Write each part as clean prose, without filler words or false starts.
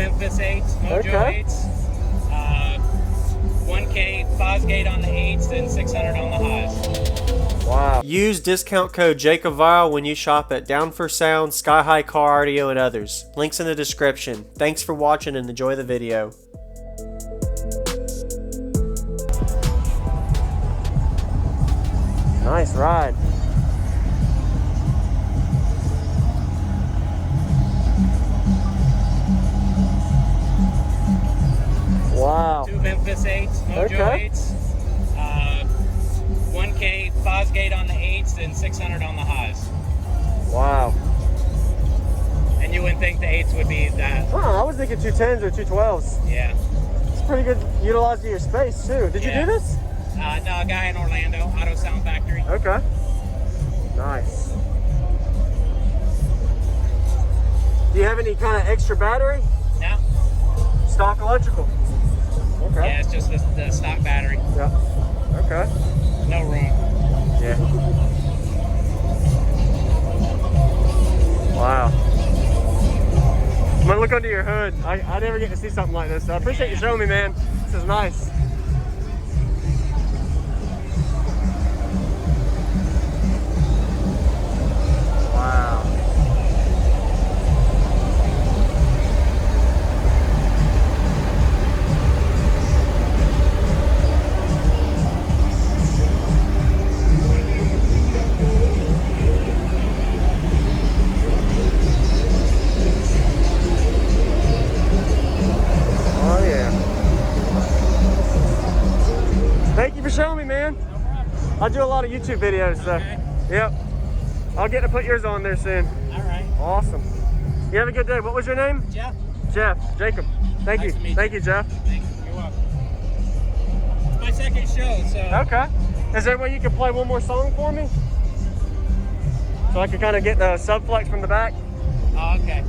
Memphis 8s, Mojo Okay. 8s, 1K Fosgate on the 8s, and 600 on the highs. Wow. Use discount code JACOBVILE when you shop at Down for Sound, Sky High Car Audio, and others. Links in the description. Thanks for watching and enjoy the video. Nice ride. Wow. 2 Memphis 8s, Mojo Okay. 8s, 1K Fosgate on the 8s, and 600 on the highs. Wow. And you wouldn't think the 8s would be that. Oh, I was thinking 210s or 212s. Yeah. It's pretty good utilizing your space too. Did you do this? No, a guy in Orlando, Auto Sound Factory. Okay. Nice. Do you have any kind of extra battery? No. Stock electrical. Okay. Yeah, it's just the stock battery. Yeah. Okay. No room. Yeah. Wow. I'm gonna look under your hood. I never get to see something like this, so I appreciate you showing me, man. This is nice. Wow. Oh yeah. Thank you for showing me, man. No problem. I do a lot of YouTube videos, so Okay. yep. I'll get to put yours on there soon. All right. Awesome. You have a good day. What was your name? Jeff. Jeff. Jacob. Thank Nice to you. meet Thank you. you, Jeff. Thanks. You're welcome. It's my second show, so. Okay. Is there a way you can play one more song for me? So I can kind of get the subflex from the back? Oh, okay.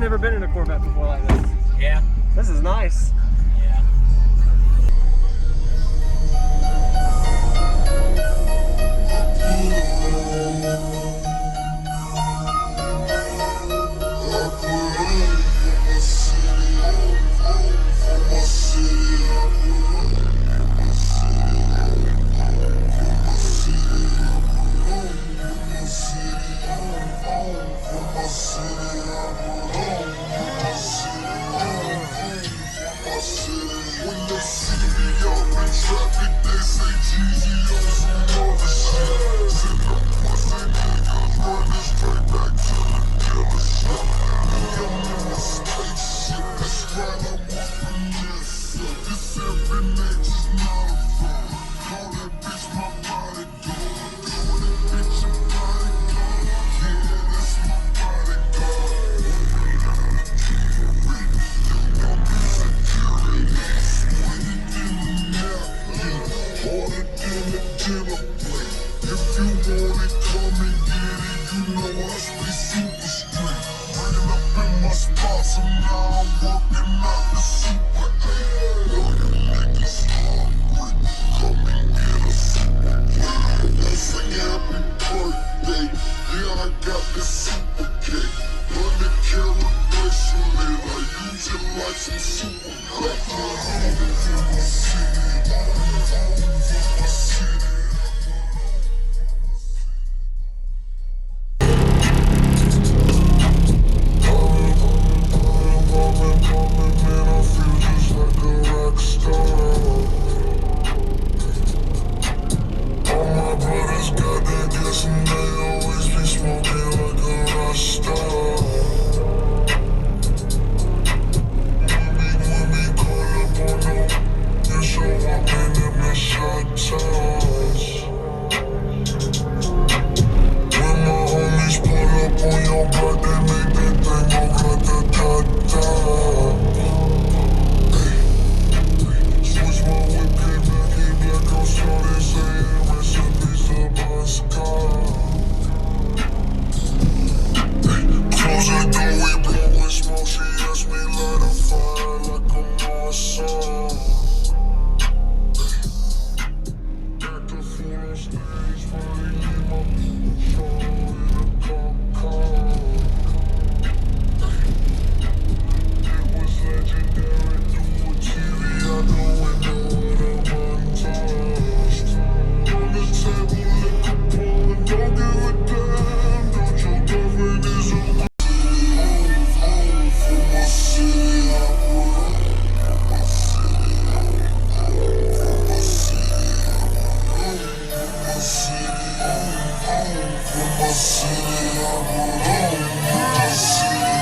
Never been in a Corvette before like this. Yeah. This is nice. Yeah. You know I stay super strict. Running up in my spots and now I'm working out the super 8. All you niggas hungry, come and get a super cake. They sing happy birthday, yeah I got the super cake. 100 carat bracelet, I use it like some super crack. My city, all over my city.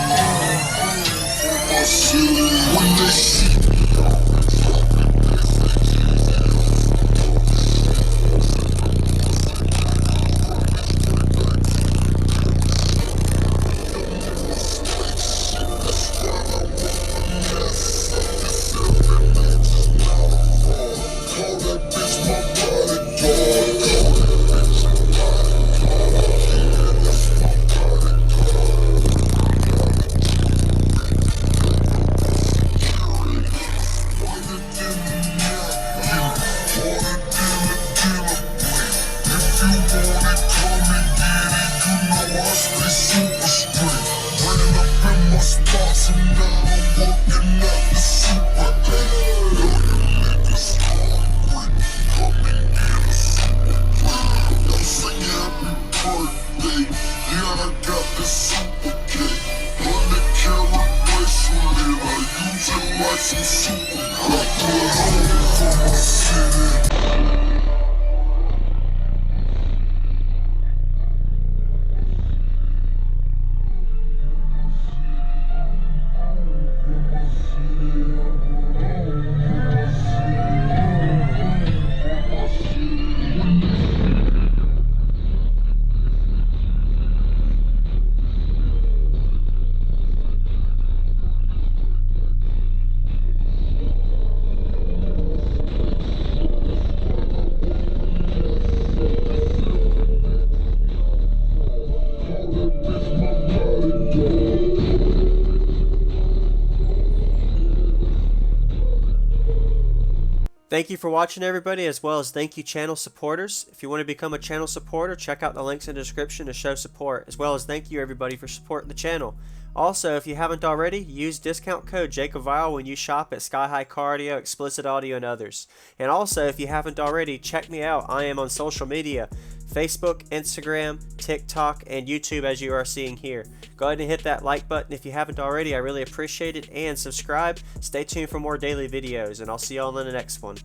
Thank you for watching, everybody, as well as thank you channel supporters. If you want to become a channel supporter, check out the links in the description to show support, as well as thank you everybody for supporting the channel. Also, if you haven't already, use discount code JACOBVILE when you shop at Sky High Car Audio, Explicit Audio, and others. And also, if you haven't already, check me out. I am on social media, Facebook, Instagram, TikTok, and YouTube, as you are seeing here. Go ahead and hit that like button if you haven't already. I really appreciate it. And subscribe. Stay tuned for more daily videos, and I'll see you all in the next one.